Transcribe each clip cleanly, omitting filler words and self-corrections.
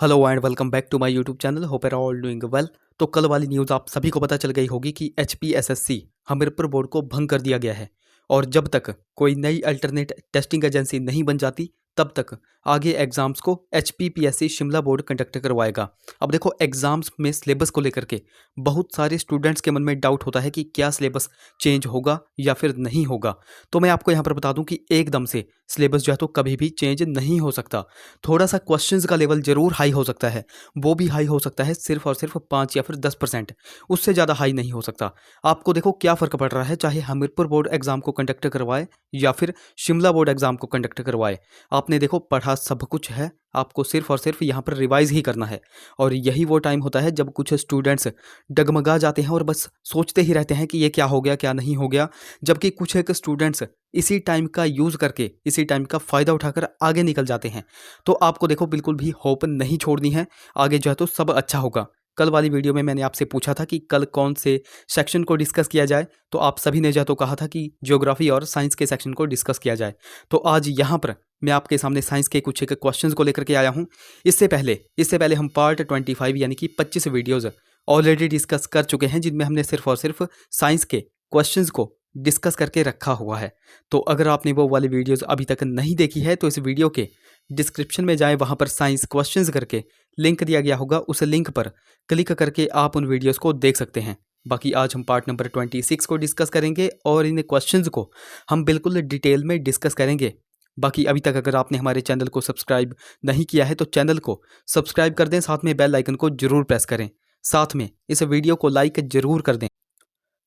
Hello and welcome back to my YouTube channel. Hope are all doing well. तो कल वाली news आप सभी को पता चल गई होगी कि एचपीएसएससी हमीरपुर बोर्ड को भंग कर दिया गया है और जब तक कोई नई अल्टरनेट टेस्टिंग एजेंसी नहीं बन जाती तब तक आगे एग्जाम्स को एचपीपीएससी शिमला बोर्ड कंडक्ट करवाएगा। अब देखो, एग्जाम्स में सिलेबस को लेकर के बहुत सारे स्टूडेंट्स के मन में डाउट होता है कि क्या सिलेबस चेंज होगा या फिर नहीं होगा। तो मैं आपको यहाँ पर बता दूं कि एकदम से सिलेबस जो है तो कभी भी चेंज नहीं हो सकता। थोड़ा सा क्वेश्चंस का लेवल जरूर हाई हो सकता है, वो भी हाई हो सकता है सिर्फ और सिर्फ 5 या फिर 10%, उससे ज़्यादा हाई नहीं हो सकता। आपको देखो क्या फ़र्क पड़ रहा है, चाहे हमीरपुर बोर्ड एग्जाम को कंडक्ट करवाए या फिर शिमला बोर्ड एग्जाम को कंडक्ट करवाए। आपने देखो पढ़ा सब कुछ है, आपको सिर्फ और सिर्फ यहाँ पर रिवाइज ही करना है। और यही वो टाइम होता है जब कुछ स्टूडेंट्स डगमगा जाते हैं और बस सोचते ही रहते हैं कि ये क्या हो गया क्या नहीं हो गया, जबकि कुछ एक स्टूडेंट्स इसी टाइम का यूज़ करके इसी टाइम का फ़ायदा उठाकर आगे निकल जाते हैं। तो आपको देखो बिल्कुल भी होप नहीं छोड़नी है, आगे जो है तो सब अच्छा होगा। कल वाली वीडियो में मैंने आपसे पूछा था कि कल कौन से सेक्शन को डिस्कस किया जाए, तो आप सभी ने जो है तो कहा था कि ज्योग्राफी और साइंस के सेक्शन को डिस्कस किया जाए। तो आज यहाँ पर मैं आपके सामने साइंस के कुछ एक क्वेश्चंस को लेकर के आया हूँ। इससे पहले हम पार्ट 25 यानी कि 25 वीडियोज़ ऑलरेडी डिस्कस कर चुके हैं, जिनमें हमने सिर्फ और सिर्फ साइंस के क्वेश्चंस को डिस्कस करके रखा हुआ है। तो अगर आपने वो वाली वीडियोज़ अभी तक नहीं देखी है तो इस वीडियो के डिस्क्रिप्शन में जाएं, वहाँ पर साइंस क्वेश्चंस करके लिंक दिया गया होगा, उस लिंक पर क्लिक करके आप उन वीडियोज़ को देख सकते हैं। बाकी आज हम पार्ट नंबर 26 को डिस्कस करेंगे और इन क्वेश्चंस को हम बिल्कुल डिटेल में डिस्कस करेंगे। बाकी अभी तक अगर आपने हमारे चैनल को सब्सक्राइब नहीं किया है तो चैनल को सब्सक्राइब कर दें, साथ में बेल आइकन को जरूर प्रेस करें, साथ में इस वीडियो को लाइक जरूर कर दें।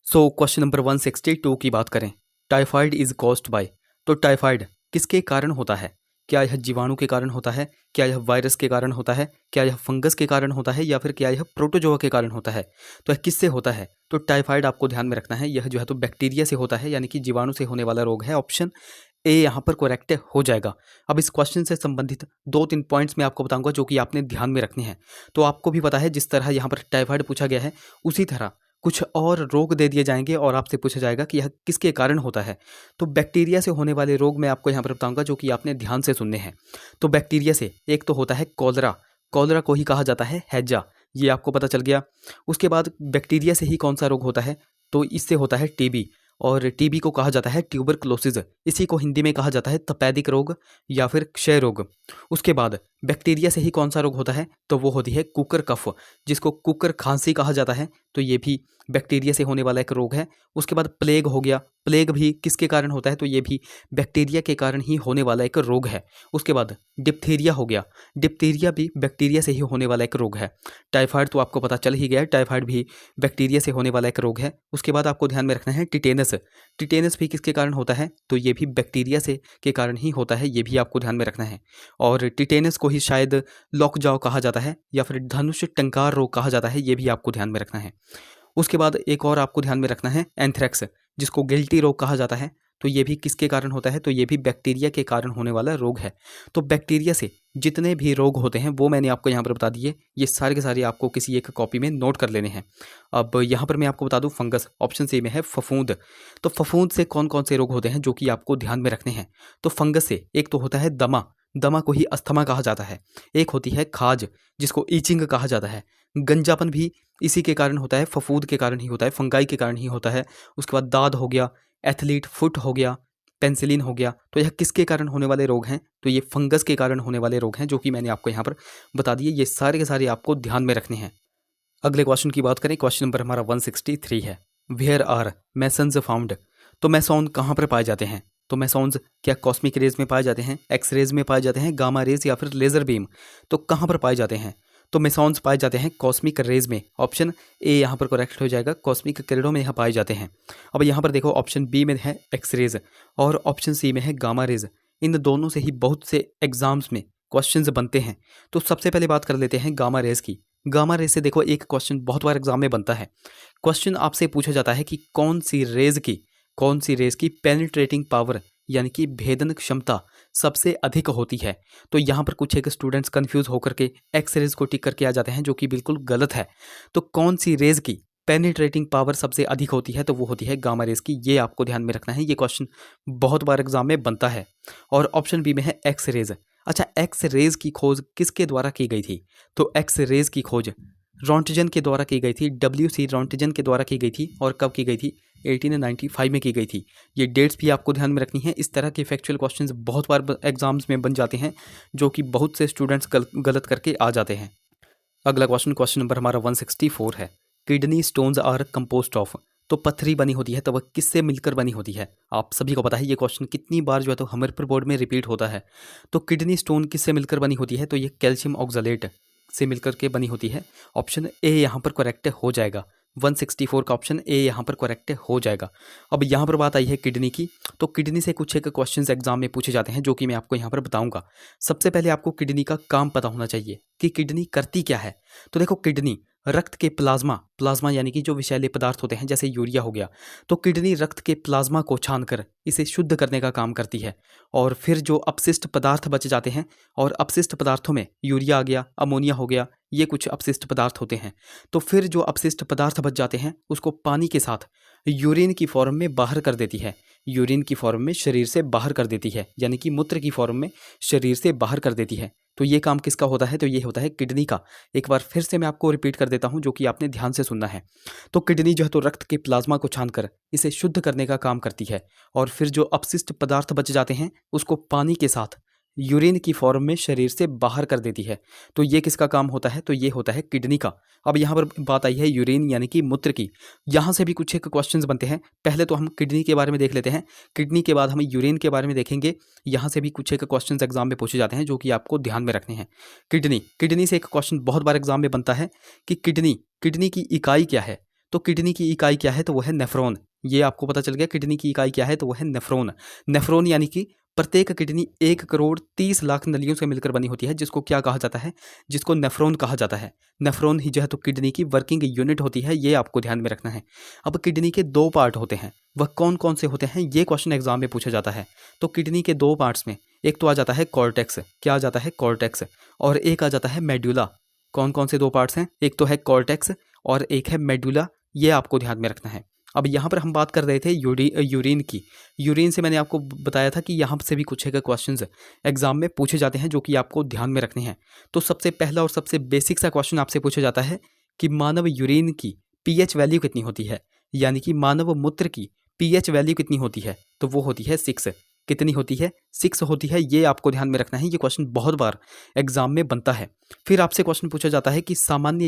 सो क्वेश्चन नंबर 162 की बात करें, टाइफाइड इज कॉज्ड बाय। तो टाइफाइड किसके कारण होता है? क्या यह जीवाणु के कारण होता है, क्या यह वायरस के कारण होता है, क्या यह फंगस के कारण होता है, या फिर क्या यह प्रोटोजोआ के कारण होता है? तो यह किससे होता है? तो टाइफाइड आपको ध्यान में रखना है, यह जो है तो बैक्टीरिया से होता है, यानी कि जीवाणु से होने वाला रोग है। ऑप्शन ए यहाँ पर करेक्ट हो जाएगा। अब इस क्वेश्चन से संबंधित 2-3 पॉइंट्स मैं आपको बताऊंगा जो कि आपने ध्यान में रखने हैं। तो आपको भी पता है जिस तरह यहाँ पर टाइफाइड पूछा गया है उसी तरह कुछ और रोग दे दिए जाएंगे और आपसे पूछा जाएगा कि यह किसके कारण होता है। तो बैक्टीरिया से होने वाले रोग मैं आपको यहाँ पर बताऊंगा जो कि आपने ध्यान से सुनने हैं। तो बैक्टीरिया से एक तो होता है कॉलरा, कॉलरा को ही कहा जाता है हैजा, ये आपको पता चल गया। उसके बाद बैक्टीरिया से ही कौन सा रोग होता है? तो इससे होता है टीबी, और टीबी को कहा जाता है ट्यूबरक्लोसिस, इसी को हिंदी में कहा जाता है तपेदिक रोग या फिर क्षय रोग। उसके बाद बैक्टीरिया से ही कौन सा रोग होता है? तो वो होती है कुकर कफ, जिसको कुकर खांसी कहा जाता है। तो ये भी बैक्टीरिया से होने वाला एक रोग है। उसके बाद प्लेग हो गया, प्लेग भी किसके कारण होता है? तो ये भी बैक्टीरिया के कारण ही होने वाला एक रोग है। उसके बाद डिप्थीरिया हो गया, डिप्थीरिया भी बैक्टीरिया से ही होने वाला एक रोग है। टाइफाइड तो आपको पता चल ही गया है, टाइफाइड भी बैक्टीरिया से होने वाला एक रोग है। उसके बाद आपको ध्यान में रखना है टिटेनस, टिटेनस भी किसके कारण होता है? तो ये भी बैक्टीरिया से के कारण ही होता है, ये भी आपको ध्यान में रखना है। और टिटेनस को ही शायद लॉकजाव कहा जाता है या फिर धनुष टंकार रोग कहा जाता है, ये भी आपको ध्यान में रखना है। उसके बाद एक और आपको ध्यान में रखना है एंथ्रेक्स, जिसको गिल्टी रोग कहा जाता है। तो ये भी किसके कारण होता है? तो ये भी बैक्टीरिया के कारण होने वाला रोग है। तो बैक्टीरिया से जितने भी रोग होते हैं वो मैंने आपको यहाँ पर बता दिए, ये सारे के सारे आपको किसी एक कॉपी में नोट कर लेने हैं। अब यहाँ पर मैं आपको बता दूँ, फंगस ऑप्शन सी में है फफूंद। तो फफूंद से कौन कौन से रोग होते हैं जो कि आपको ध्यान में रखने हैं? तो फंगस से एक तो होता है दमा, दमा को ही अस्थमा कहा जाता है। एक होती है खाज, जिसको ईचिंग कहा जाता है। गंजापन भी इसी के कारण होता है, फफूंद के कारण ही होता है, फंगाई के कारण ही होता है। उसके बाद दाद हो गया, एथलीट फुट हो गया, पेंसिलिन हो गया। तो यह किसके कारण होने वाले रोग हैं? तो ये फंगस के कारण होने वाले रोग हैं, जो कि मैंने आपको यहाँ पर बता दिए। ये सारे के सारे आपको ध्यान में रखने हैं। अगले क्वेश्चन की बात करें, क्वेश्चन नंबर हमारा 163 है, वेयर आर मैसन्स फाउंड। तो मैसॉन कहाँ पर पाए जाते हैं? तो मैसॉन्स क्या कॉस्मिक रेज में पाए जाते हैं, एक्स रेज में पाए जाते हैं, गामा रेज या फिर लेजर बीम? तो कहाँ पर पाए जाते हैं? तो मेसॉन्स पाए जाते हैं कॉस्मिक रेज में। ऑप्शन ए यहाँ पर करेक्ट हो जाएगा, कॉस्मिक किरणों में यहाँ पाए जाते हैं। अब यहाँ पर देखो ऑप्शन बी में है एक्स रेज और ऑप्शन सी में है गामा रेज। इन दोनों से ही बहुत से एग्जाम्स में क्वेश्चंस बनते हैं। तो सबसे पहले बात कर लेते हैं गामा रेज की। गामा रेज से देखो एक क्वेश्चन बहुत बार एग्जाम में बनता है। क्वेश्चन आपसे पूछा जाता है कि कौन सी रेज की पेनिट्रेटिंग पावर यानी कि भेदन क्षमता सबसे अधिक होती है? तो यहाँ पर कुछ एक स्टूडेंट्स कंफ्यूज होकर के एक्स रेज को टिक करके आ जाते हैं, जो कि बिल्कुल गलत है। तो कौन सी रेज की पेनिट्रेटिंग पावर सबसे अधिक होती है? तो वो होती है गामा रेज की। ये आपको ध्यान में रखना है, ये क्वेश्चन बहुत बार एग्जाम में बनता है। और ऑप्शन बी में है एक्स रेज। अच्छा, एक्स रेज की खोज किसके द्वारा की गई थी? तो एक्स रेज की खोज रोंटजन के द्वारा की गई थी, WC रोंटजन के द्वारा की गई थी। और कब की गई थी? 1895 में की गई थी। ये डेट्स भी आपको ध्यान में रखनी है। इस तरह के फैक्चुअल क्वेश्चंस बहुत बार एग्जाम्स में बन जाते हैं, जो कि बहुत से स्टूडेंट्स गलत करके आ जाते हैं। अगला क्वेश्चन नंबर हमारा 164 है। Kidney stones are composed of. तो पथरी बनी होती है तो वह किससे मिलकर बनी होती है? आप सभी को पता है ये क्वेश्चन कितनी बार जो है तो हमीरपुर बोर्ड में रिपीट होता है। तो किडनी स्टोन किससे मिलकर बनी होती है? तो ये कैल्शियम ऑक्सलेट से मिलकर के बनी होती है। ऑप्शन ए यहाँ पर करेक्ट हो जाएगा। 164 का ऑप्शन ए यहाँ पर करेक्ट हो जाएगा। अब यहाँ पर बात आई है किडनी की। तो किडनी से कुछ एक क्वेश्चंस एग्जाम में पूछे जाते हैं, जो कि मैं आपको यहाँ पर बताऊंगा। सबसे पहले आपको किडनी का काम पता होना चाहिए कि किडनी करती क्या है। तो देखो, किडनी रक्त के प्लाज्मा यानी कि जो विषैले पदार्थ होते हैं, जैसे यूरिया हो गया, तो किडनी रक्त के प्लाज्मा को छानकर इसे शुद्ध करने का काम करती है। और फिर जो अपशिष्ट पदार्थ बच जाते हैं, और अपशिष्ट पदार्थों में यूरिया आ गया, अमोनिया हो गया, ये कुछ अपशिष्ट पदार्थ होते हैं। तो फिर जो अपशिष्ट पदार्थ बच जाते हैं उसको पानी के साथ यूरिन की फॉर्म में बाहर कर देती है। यूरिन की फॉर्म में शरीर से बाहर कर देती है, यानी कि मूत्र की फॉर्म में शरीर से बाहर कर देती है। तो ये काम किसका होता है? तो ये होता है किडनी का। एक बार फिर से मैं आपको रिपीट कर देता हूँ, जो कि आपने ध्यान से सुनना है। तो किडनी जो है तो रक्त के प्लाज्मा को छानकर इसे शुद्ध करने का काम करती है। और फिर जो अपशिष्ट पदार्थ बच जाते हैं उसको पानी के साथ यूरिन की फॉर्म में शरीर से बाहर कर देती है। तो ये किसका काम होता है? तो ये होता है किडनी का। अब यहाँ पर बात आई है यूरिन यानी कि मूत्र की। यहाँ से भी कुछ एक क्वेश्चंस बनते हैं। पहले तो हम किडनी के बारे में देख लेते हैं, किडनी के बाद हम यूरिन के बारे में देखेंगे। यहाँ से भी कुछ एक क्वेश्चंस एग्जाम में पूछे जाते हैं, जो कि आपको ध्यान में रखने हैं। किडनी से एक क्वेश्चन बहुत बार एग्जाम में बनता है कि किडनी की इकाई क्या है? तो किडनी की इकाई क्या है? तो वह है नेफ्रॉन। ये आपको पता चल गया किडनी की इकाई क्या है? तो वह है नेफ्रॉन। नेफ्रॉन यानी कि प्रत्येक किडनी 1,30,00,000 नलियों से मिलकर बनी होती है, जिसको क्या कहा जाता है? जिसको नेफ्रॉन कहा जाता है। नेफ्रॉन ही जो है तो किडनी की वर्किंग यूनिट होती है, ये आपको ध्यान में रखना है। अब किडनी के 2 पार्ट होते हैं, वह कौन कौन से होते हैं? ये क्वेश्चन एग्जाम में पूछा जाता है। तो किडनी के 2 पार्ट्स में एक तो आ जाता है कॉर्टेक्स। क्या आ जाता है? कॉर्टेक्स। और एक आ जाता है मेडुला। कौन कौन से 2 पार्ट्स हैं? एक तो है कॉर्टेक्स और एक है मेडुला। ये आपको ध्यान में रखना है। अब यहाँ पर हम बात कर रहे थे यूरिन की। यूरिन से मैंने आपको बताया था कि यहाँ से भी कुछ एक क्वेश्चंस एग्जाम में पूछे जाते हैं, जो कि आपको ध्यान में रखने हैं। तो सबसे पहला और सबसे बेसिक सा क्वेश्चन आपसे पूछा जाता है कि मानव यूरिन की पीएच वैल्यू कितनी होती है, यानी कि मानव मूत्र की पीएच वैल्यू कितनी होती है? तो वो होती है 6। कितनी होती है? 6 होती है। ये आपको ध्यान में रखना है, ये क्वेश्चन बहुत बार एग्जाम में बनता है। फिर आपसे क्वेश्चन पूछा जाता है कि सामान्य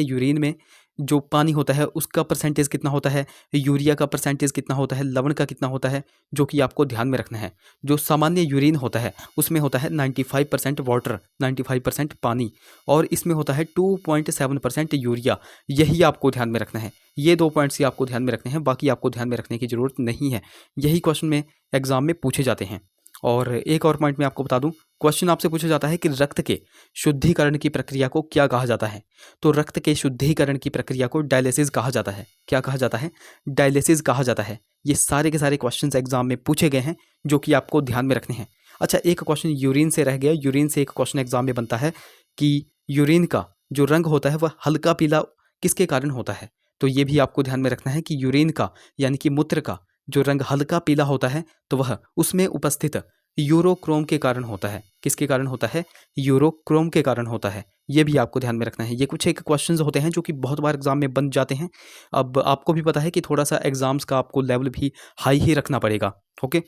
यूरिन में जो पानी होता है उसका परसेंटेज कितना होता है, यूरिया का परसेंटेज कितना होता है, लवण का कितना होता है, जो कि आपको ध्यान में रखना है। जो सामान्य यूरिन होता है उसमें होता है 95% वाटर, 95% पानी, और इसमें होता है 2.7% यूरिया। यही आपको ध्यान में रखना है। ये 2 पॉइंट्स ही आपको ध्यान में रखने हैं, बाकी आपको ध्यान में रखने की जरूरत नहीं है। यही क्वेश्चन में एग्जाम में पूछे जाते हैं। और एक और पॉइंट मैं आपको बता दूं, क्वेश्चन आपसे पूछा जाता है कि रक्त के शुद्धिकरण की प्रक्रिया को क्या कहा जाता है? तो रक्त के शुद्धिकरण की प्रक्रिया को डायलिसिस कहा जाता है। क्या कहा जाता है? डायलिसिस कहा जाता है। ये सारे के सारे क्वेश्चंस एग्जाम में पूछे गए हैं, जो कि आपको ध्यान में रखने हैं। अच्छा, एक क्वेश्चन यूरिन से रह गया। यूरिन से एक क्वेश्चन एग्जाम में बनता है कि यूरिन का जो रंग होता है वह हल्का पीला किसके कारण होता है? तो ये भी आपको ध्यान में रखना है कि यूरिन का यानी कि मूत्र का जो रंग हल्का पीला होता है, तो वह उसमें उपस्थित यूरोक्रोम के कारण होता है। किसके कारण होता है? यूरोक्रोम के कारण होता है। ये भी आपको ध्यान में रखना है। ये कुछ एक क्वेश्चंस होते हैं जो कि बहुत बार एग्जाम में बन जाते हैं। अब आपको भी पता है कि थोड़ा सा एग्जाम्स का आपको लेवल भी हाई ही रखना पड़ेगा। ओके,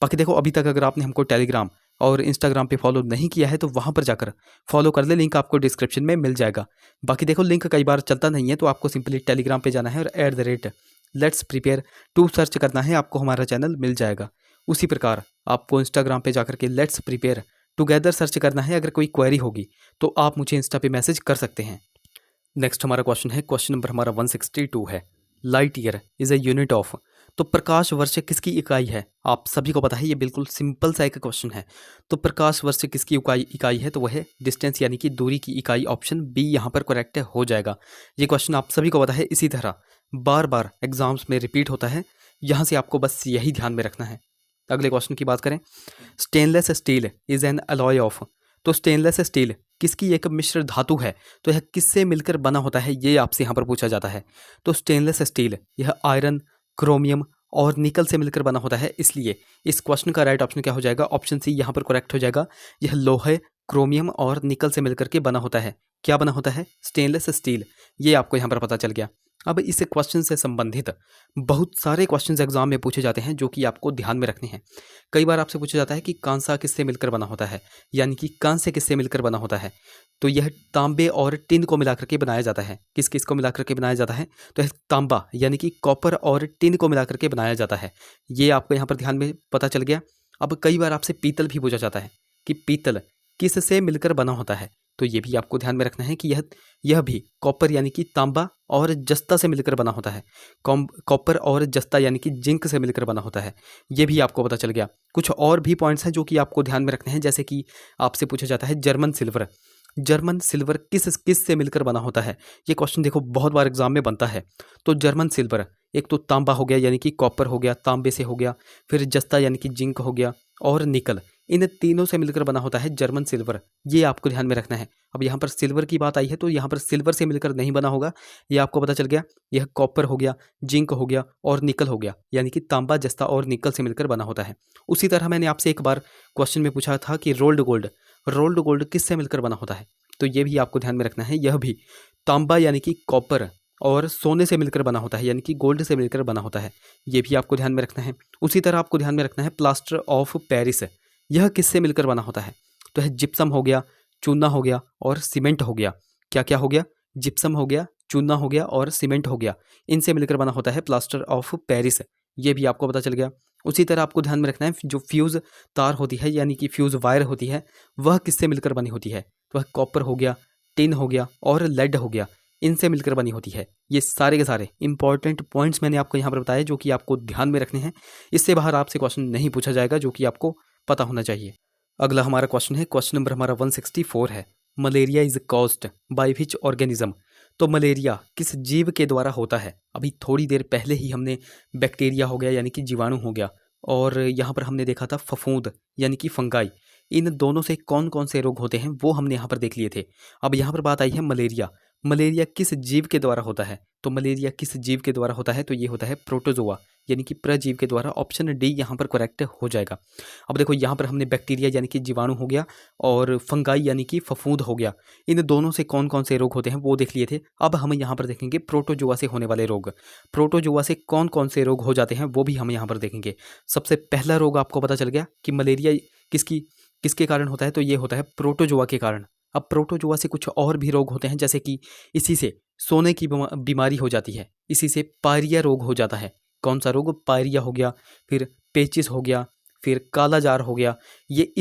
बाकी देखो, अभी तक अगर आपने हमको टेलीग्राम और इंस्टाग्राम पे फॉलो नहीं किया है तो वहाँ पर जाकर फॉलो कर ले, लिंक आपको डिस्क्रिप्शन में मिल जाएगा। बाकी देखो, लिंक कई बार चलता नहीं है, तो आपको सिंपली टेलीग्राम पे जाना है और @letsprepare2 सर्च करना है, आपको हमारा चैनल मिल जाएगा। उसी प्रकार आपको इंस्टाग्राम पे जाकर के लेट्स प्रिपेयर टुगेदर सर्च करना है। अगर कोई क्वेरी होगी तो आप मुझे इंस्टा पे मैसेज कर सकते हैं। नेक्स्ट हमारा क्वेश्चन है, क्वेश्चन नंबर हमारा 162 है। Light year is a unit of. तो प्रकाश वर्ष किसकी इकाई है? आप सभी को पता है, ये बिल्कुल सिंपल सा एक क्वेश्चन है। तो प्रकाश वर्ष किसकी इकाई है? तो वह है डिस्टेंस यानी कि दूरी की इकाई। ऑप्शन बी यहाँ पर करेक्ट हो जाएगा। ये क्वेश्चन आप सभी को पता है, इसी तरह बार बार एग्जाम्स में रिपीट होता है। यहाँ से आपको बस यही ध्यान में रखना है। अगले क्वेश्चन की बात करें, stainless steel is an alloy of. तो स्टेनलेस स्टील किसकी एक मिश्र धातु है? तो यह किससे मिलकर बना होता है? ये आपसे यहाँ पर पूछा जाता है। तो स्टेनलेस स्टील यह आयरन, क्रोमियम और निकल से मिलकर बना होता है, इसलिए इस क्वेश्चन का राइट ऑप्शन क्या हो जाएगा? ऑप्शन सी यहाँ पर करेक्ट हो जाएगा। यह लोहे, क्रोमियम और निकल से मिलकर के बना होता है। क्या बना होता है? Stainless steel. ये आपको यहाँ पर पता चल गया। अब इस क्वेश्चन से संबंधित बहुत सारे क्वेश्चंस एग्जाम में पूछे जाते हैं जो कि आपको ध्यान में रखने हैं। कई बार आपसे पूछा जाता है कि कांसा किससे मिलकर बना होता है, यानी कि कांस्य किससे मिलकर बना होता है? तो यह तांबे और टिन को मिलाकर के बनाया जाता है। किस किस को मिलाकर के बनाया जाता है? तो यह तांबा यानी कि कॉपर और टिन को मिलाकर के बनाया जाता है। ये आपको यहाँ पर ध्यान में पता चल गया। अब कई बार आपसे पीतल भी पूछा जाता है कि पीतल किससे मिलकर बना होता है? तो ये भी आपको ध्यान में रखना है कि यह भी कॉपर यानी कि तांबा और जस्ता से मिलकर बना होता है। कॉपर और जस्ता यानी कि जिंक से मिलकर बना होता है। ये भी आपको पता चल गया। कुछ और भी पॉइंट्स हैं जो कि आपको ध्यान में रखने हैं, जैसे कि आपसे पूछा जाता है जर्मन सिल्वर। जर्मन सिल्वर किस से मिलकर बना होता है? ये क्वेश्चन देखो बहुत बार एग्जाम में बनता है। तो जर्मन सिल्वर एक तो तांबा हो गया यानी कि कॉपर हो गया, तांबे से हो गया, फिर जस्ता यानी कि जिंक हो गया, और निकल, इन तीनों से मिलकर बना होता है जर्मन सिल्वर। ये आपको ध्यान में रखना है। अब यहाँ पर सिल्वर की बात आई है तो यहाँ पर सिल्वर से मिलकर नहीं बना होगा, ये आपको पता चल गया। यह कॉपर हो गया, जिंक हो गया और निकल हो गया, यानी कि तांबा, जस्ता और निकल से मिलकर बना होता है। उसी तरह मैंने आपसे एक बार क्वेश्चन में पूछा था कि रोल्ड गोल्ड किससे मिलकर बना होता है? तो ये भी आपको ध्यान में रखना है। यह भी तांबा यानी कि कॉपर और सोने से मिलकर बना होता है, यानी कि गोल्ड से मिलकर बना होता है। ये भी आपको ध्यान में रखना है। उसी तरह आपको ध्यान में रखना है प्लास्टर ऑफ पेरिस, यह किससे मिलकर बना होता है? तो यह जिप्सम हो गया, चूना हो गया और सीमेंट हो गया। क्या क्या हो गया? जिप्सम हो गया, चूना हो गया और सीमेंट हो गया। इनसे मिलकर बना होता है प्लास्टर ऑफ पेरिस। ये भी आपको पता चल गया। उसी तरह आपको ध्यान में रखना है जो फ्यूज़ तार होती है यानी कि फ्यूज़ वायर होती है, वह किससे मिलकर बनी होती है? तो वह कॉपर हो गया, टिन हो गया और लेड हो गया, इनसे मिलकर बनी होती है। ये सारे के सारे इंपॉर्टेंट पॉइंट्स मैंने आपको यहाँ पर बताए जो कि आपको ध्यान में रखने हैं। इससे बाहर आपसे क्वेश्चन नहीं पूछा जाएगा, जो कि आपको पता होना चाहिए। अगला हमारा क्वेश्चन है, क्वेश्चन नंबर हमारा 164 है, malaria is caused by which organism? तो मलेरिया किस जीव के द्वारा होता है? अभी थोड़ी देर पहले ही हमने बैक्टीरिया हो गया यानी कि जीवाणु हो गया, और यहाँ पर हमने देखा था फफूंद यानी कि फंगाई। इन दोनों से कौन कौन से रोग होते हैं वो हमने यहाँ पर देख लिए थे। अब यहाँ पर बात आई है मलेरिया। मलेरिया किस जीव के द्वारा होता है? तो मलेरिया किस जीव के द्वारा होता है? तो ये होता है प्रोटोजोआ यानी कि प्रजीव के द्वारा। ऑप्शन डी यहाँ पर करेक्ट हो जाएगा। अब देखो यहाँ पर हमने बैक्टीरिया यानी कि जीवाणु हो गया और फंगाई यानी कि फफूंद हो गया। इन दोनों से कौन कौन से रोग होते हैं वो देख लिए थे। अब हम यहाँ पर देखेंगे प्रोटोजोआ से होने वाले रोग। प्रोटोजोआ से कौन कौन से रोग हो जाते हैं वो भी हम यहाँ पर देखेंगे। सबसे पहला रोग आपको पता चल गया कि मलेरिया किसके कारण होता है? तो ये होता है प्रोटोजोआ के कारण। अब प्रोटोजोआ से कुछ और भी रोग होते हैं, जैसे कि इसी से सोने की बीमारी हो जाती है, इसी से पायरिया रोग हो जाता है। कौन सा रोग? पायरिया हो गया, फिर पेचिस हो गया, फिर काला जार हो गया। ये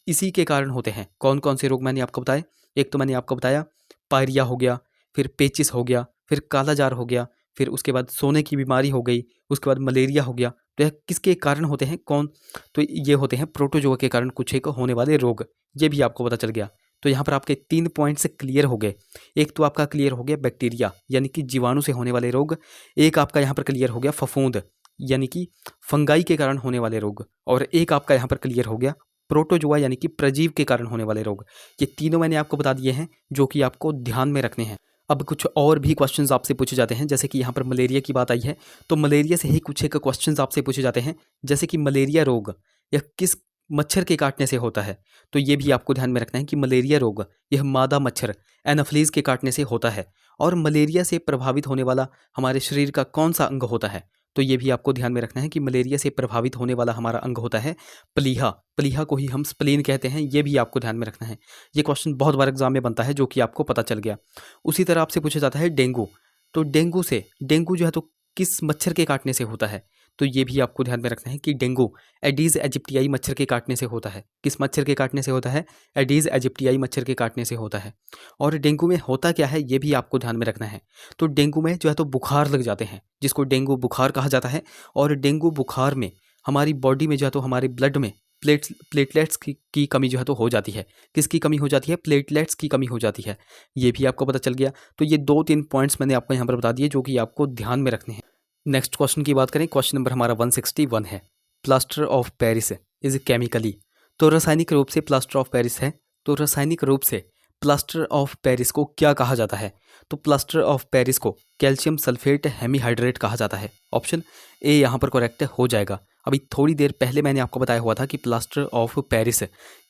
इसी के कारण होते हैं। कौन कौन से रोग मैंने आपको बताए? एक तो मैंने आपको बताया पायरिया हो गया, फिर पेचिस हो गया, फिर काला जार हो गया, फिर उसके बाद सोने की बीमारी हो गई, उसके बाद मलेरिया हो गया। तो यह किसके कारण होते हैं? कौन? तो ये होते हैं प्रोटोजोआ के कारण कुछ एक होने वाले रोग। ये भी आपको पता चल गया। तो यहाँ पर आपके 3 पॉइंट्स क्लियर हो गए। एक तो आपका क्लियर हो गया बैक्टीरिया यानी कि जीवाणु से होने वाले रोग, एक आपका यहाँ पर क्लियर हो गया फफूंद यानी कि फंगाई के कारण होने वाले रोग, और एक आपका यहाँ पर क्लियर हो गया प्रोटोजोआ यानी कि प्रजीव के कारण होने वाले रोग। ये तीनों मैंने आपको बता दिए हैं जो कि आपको ध्यान में रखने हैं। अब कुछ और भी क्वेश्चंस आपसे पूछे जाते हैं, जैसे कि यहाँ पर मलेरिया की बात आई है तो मलेरिया से ही कुछ एक क्वेश्चंस आपसे पूछे जाते हैं, जैसे कि मलेरिया रोग यह किस मच्छर के काटने से होता है? तो ये भी आपको ध्यान में रखना है कि मलेरिया रोग यह मादा मच्छर एनाफ्लीज के काटने से होता है। और मलेरिया से प्रभावित होने वाला हमारे शरीर का कौन सा अंग होता है? तो ये भी आपको ध्यान में रखना है कि मलेरिया से प्रभावित होने वाला हमारा अंग होता है प्लीहा। प्लीहा को ही हम स्प्लीन कहते हैं। ये भी आपको ध्यान में रखना है। ये क्वेश्चन बहुत बार एग्जाम में बनता है जो कि आपको पता चल गया। उसी तरह आपसे पूछा जाता है डेंगू। तो डेंगू जो है तो किस मच्छर के काटने से होता है? तो ये भी आपको ध्यान में रखना है कि डेंगू एडीज एजिप्टियाई मच्छर के काटने से होता है। किस मच्छर के काटने से होता है? एडीज एजिप्टियाई मच्छर के काटने से होता है। और डेंगू में होता क्या है ये भी आपको ध्यान में रखना है। तो डेंगू में जो है तो बुखार लग जाते हैं, जिसको डेंगू बुखार कहा जाता है। और डेंगू बुखार में हमारी बॉडी में जो है तो हमारे ब्लड में प्लेटलेट्स की कमी जो है तो हो जाती है। किसकी कमी हो जाती है? प्लेटलेट्स की कमी हो जाती है। ये भी आपको पता चल गया। तो ये 2-3 पॉइंट्स मैंने आपको यहाँ पर बता दिए जो कि आपको ध्यान में रखने हैं। नेक्स्ट क्वेश्चन की बात करें, क्वेश्चन नंबर हमारा 161 है, plaster of Paris is chemically. तो रासायनिक रूप से प्लास्टर ऑफ पेरिस है, तो रासायनिक रूप से प्लास्टर ऑफ पेरिस को क्या कहा जाता है? तो प्लास्टर ऑफ पेरिस को कैल्शियम सल्फेट हेमीहाइड्रेट कहा जाता है। ऑप्शन ए यहाँ पर करेक्ट हो जाएगा। अभी थोड़ी देर पहले मैंने आपको बताया हुआ था कि प्लास्टर ऑफ पेरिस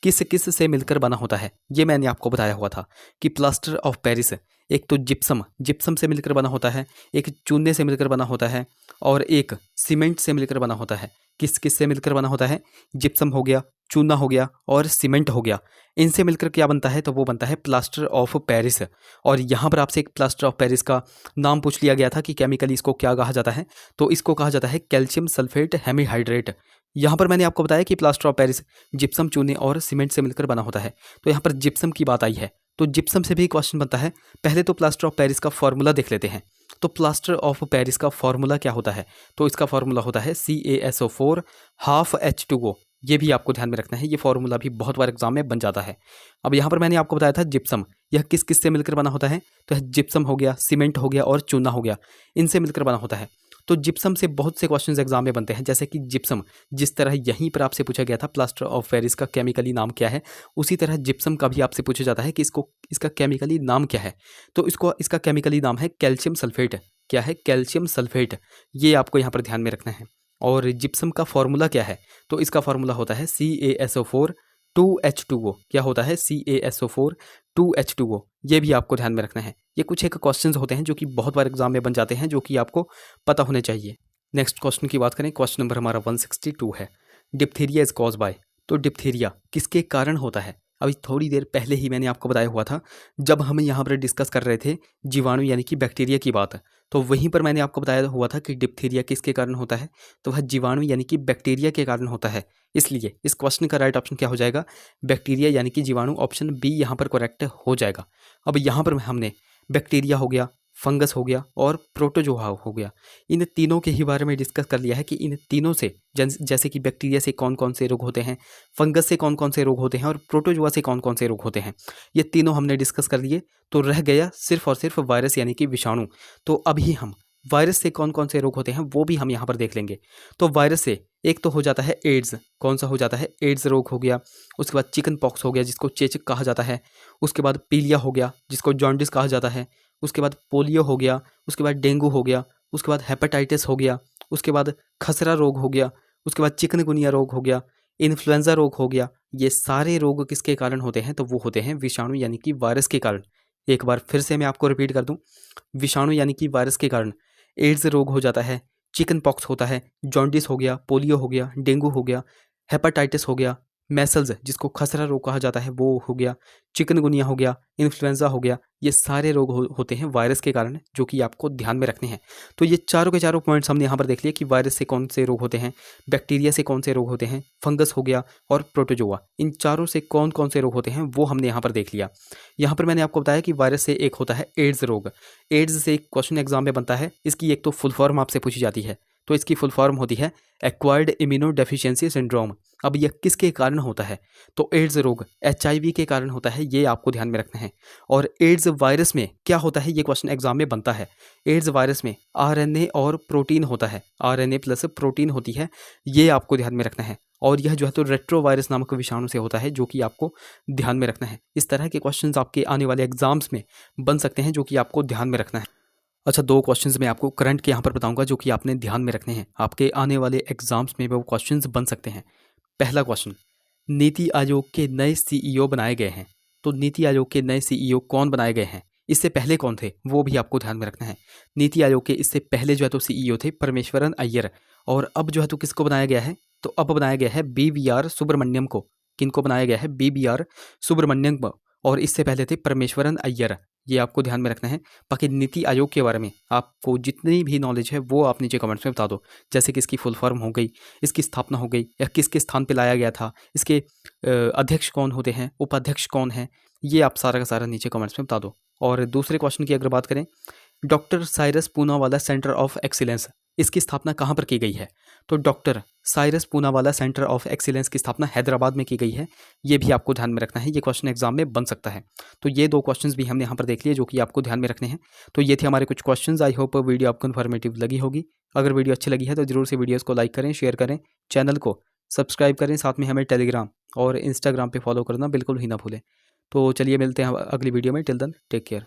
किस किस से मिलकर बना होता है। ये मैंने आपको बताया हुआ था कि प्लास्टर ऑफ पेरिस एक तो जिप्सम से मिलकर बना होता है, एक चूने से मिलकर बना होता है और एक सीमेंट से मिलकर बना होता है। किस किस से मिलकर बना होता है? जिप्सम हो गया, चूना हो गया और सीमेंट हो गया। इनसे मिलकर क्या बनता है? तो वो बनता है प्लास्टर ऑफ पेरिस। और यहाँ पर आपसे एक प्लास्टर ऑफ पेरिस का नाम पूछ लिया गया था कि केमिकली इसको क्या कहा जाता है, तो इसको कहा जाता है कैल्शियम सल्फेट हेमीहाइड्रेट। यहाँ पर मैंने आपको बताया कि प्लास्टर ऑफ पेरिस जिप्सम, चूने और सीमेंट से मिलकर बना होता है। तो यहाँ पर जिप्सम की बात आई है तो जिप्सम से भी क्वेश्चन बनता है। पहले तो प्लास्टर ऑफ पेरिस का फॉर्मूला देख लेते हैं। तो प्लास्टर ऑफ पेरिस का फॉर्मूला क्या होता है? तो इसका फॉर्मूला होता है CaSO4 हाफ H2O। ये भी आपको ध्यान में रखना है, ये फॉर्मूला भी बहुत बार एग्जाम में बन जाता है। अब यहाँ पर मैंने आपको बताया था जिप्सम, यह किस किस से मिलकर बना होता है? तो जिप्सम हो गया, सीमेंट हो गया और चूना हो गया, इनसे मिलकर बना होता है। तो जिप्सम से बहुत से क्वेश्चंस एग्जाम में बनते हैं, जैसे कि जिप्सम जिस तरह यहीं पर आपसे पूछा गया था प्लास्टर ऑफ पेरिस का केमिकली नाम क्या है, उसी तरह जिप्सम का भी आपसे पूछा जाता है कि इसका केमिकली नाम क्या है। तो इसका केमिकली नाम है कैल्शियम सल्फेट। क्या है? Calcium sulphate. ये आपको यहाँ पर ध्यान में रखना है। और जिप्सम का फॉर्मूला क्या है? तो इसका फॉर्मूला होता है CaSO4 2H2O। क्या होता है? CaSO4 2H2O। ये भी आपको ध्यान में रखना है। ये कुछ एक क्वेश्चंस होते हैं जो कि बहुत बार एग्जाम में बन जाते हैं, जो कि आपको पता होने चाहिए। नेक्स्ट क्वेश्चन की बात करें, क्वेश्चन नंबर हमारा 162 है, डिप्थीरिया इज कॉज बाय। तो डिप्थीरिया किसके कारण होता है? अभी थोड़ी देर पहले ही मैंने आपको बताया हुआ था, जब हम यहाँ पर डिस्कस कर रहे थे जीवाणु यानी कि बैक्टीरिया की बात, तो वहीं पर मैंने आपको बताया हुआ था कि डिप्थीरिया किसके कारण होता है? तो वह जीवाणु यानी कि बैक्टीरिया के कारण होता है। इसलिए इस क्वेश्चन का राइट ऑप्शन क्या हो जाएगा? बैक्टीरिया यानी कि जीवाणु। ऑप्शन बी यहाँ पर करेक्ट हो जाएगा। अब यहाँ पर हमने बैक्टीरिया हो गया, फंगस हो गया और प्रोटोजोआ हो गया, इन तीनों के ही बारे में डिस्कस कर लिया है कि इन तीनों से जैसे कि बैक्टीरिया से कौन कौन से रोग होते हैं, फंगस से कौन कौन से रोग होते हैं और प्रोटोजोआ से कौन कौन से रोग होते हैं, ये तीनों हमने डिस्कस कर लिए। तो रह गया सिर्फ और सिर्फ वायरस यानी कि विषाणु। तो अभी हम वायरस से कौन कौन से रोग होते हैं वो भी हम यहाँ पर देख लेंगे। तो वायरस से एक तो हो जाता है एड्स। कौन सा हो जाता है? एड्स रोग हो गया। उसके बाद चिकन पॉक्स हो गया जिसको चेचक कहा जाता है। उसके बाद पीलिया हो गया जिसको जॉन्डिस कहा जाता है। उसके बाद पोलियो हो गया। उसके बाद डेंगू हो गया। उसके बाद हेपेटाइटिस हो गया। उसके बाद खसरा रोग हो गया। उसके बाद चिकनगुनिया रोग हो गया। इन्फ्लुएंजा रोग हो गया। ये सारे रोग किसके कारण होते हैं? तो वो होते हैं विषाणु यानी कि वायरस के कारण। एक बार फिर से मैं आपको रिपीट कर दूं, विषाणु यानी कि वायरस के कारण एड्स रोग हो जाता है, चिकन पॉक्स होता है, जॉन्डिस हो गया, पोलियो हो गया, डेंगू हो गया, हेपेटाइटिस हो गया, मैसल्स जिसको खसरा रोग कहा जाता है वो हो गया, चिकनगुनिया हो गया, इन्फ्लुएंजा हो गया। ये सारे रोग होते हैं वायरस के कारण, जो कि आपको ध्यान में रखने हैं। तो ये चारों के चारों पॉइंट्स हमने यहाँ पर देख लिया कि वायरस से कौन से रोग होते हैं, बैक्टीरिया से कौन से रोग होते हैं, फंगस हो गया और प्रोटोजोआ, इन चारों से कौन कौन से रोग होते हैं वो हमने यहाँ पर देख लिया। यहाँ पर मैंने आपको बताया कि वायरस से एक होता है एड्स रोग। एड्स से एक क्वेश्चन एग्जाम में बनता है, इसकी एक तो फुल फॉर्म आपसे पूछी जाती है। तो इसकी फुल फॉर्म होती है एक्वायर्ड इम्यूनो डेफिशिएंसी सिंड्रोम। अब यह किसके कारण होता है? तो एड्स रोग HIV के कारण होता है, ये आपको ध्यान में रखना है। और एड्स वायरस में क्या होता है, ये क्वेश्चन एग्जाम में बनता है। एड्स वायरस में RNA और प्रोटीन होता है, RNA प्लस प्रोटीन होती है, ये आपको ध्यान में रखना है। और यह जो है तो रेट्रो वायरस नामक विषाणु से होता है, जो कि आपको ध्यान में रखना है। इस तरह के क्वेश्चंस आपके आने वाले एग्जाम्स में बन सकते हैं, जो कि आपको ध्यान में रखना है। अच्छा, दो क्वेश्चंस मैं आपको करंट के यहाँ पर बताऊंगा, जो कि आपने ध्यान में रखने हैं, आपके आने वाले एग्जाम्स में वो क्वेश्चंस बन सकते हैं। पहला क्वेश्चन, नीति आयोग के नए CEO बनाए गए हैं। तो नीति आयोग के नए CEO कौन बनाए गए हैं? इससे पहले कौन थे वो भी आपको ध्यान में रखना है। नीति आयोग के इससे पहले जो है तो CEO थे परमेश्वरन अय्यर, और अब जो है तो किसको बनाया गया है? तो अब बनाया गया है BVR सुब्रमण्यम को। किनको बनाया गया है? BVR सुब्रमण्यम को। और इससे पहले थे परमेश्वरन अय्यर, ये आपको ध्यान में रखना है। बाकी नीति आयोग के बारे में आपको जितनी भी नॉलेज है वो आप नीचे कमेंट्स में बता दो, जैसे कि इसकी फुल फॉर्म हो गई, इसकी स्थापना हो गई, या किसके स्थान पे लाया गया था, इसके अध्यक्ष कौन होते हैं, उपाध्यक्ष कौन है, ये आप सारा का सारा नीचे कमेंट्स में बता दो। और दूसरे क्वेश्चन की अगर बात करें, doctor Cyrus Poonawalla centre of excellence, इसकी स्थापना कहाँ पर की गई है? तो doctor Cyrus Poonawalla centre of excellence की स्थापना हैदराबाद में की गई है, ये भी आपको ध्यान में रखना है, ये क्वेश्चन एग्जाम में बन सकता है। तो ये दो क्वेश्चंस भी हमने यहाँ पर देख लिए, जो कि आपको ध्यान में रखने हैं। तो ये थे हमारे कुछ क्वेश्चंस। आई होप वीडियो आपको इन्फॉर्मेटिव लगी होगी। अगर वीडियो अच्छी लगी है तो जरूर से वीडियोज़ को लाइक करें, शेयर करें, चैनल को सब्सक्राइब करें, साथ में हमें टेलीग्राम और इंस्टाग्राम पर फॉलो करना बिल्कुल ही ना भूलें। तो चलिए मिलते हैं अगली वीडियो में। Till then take care.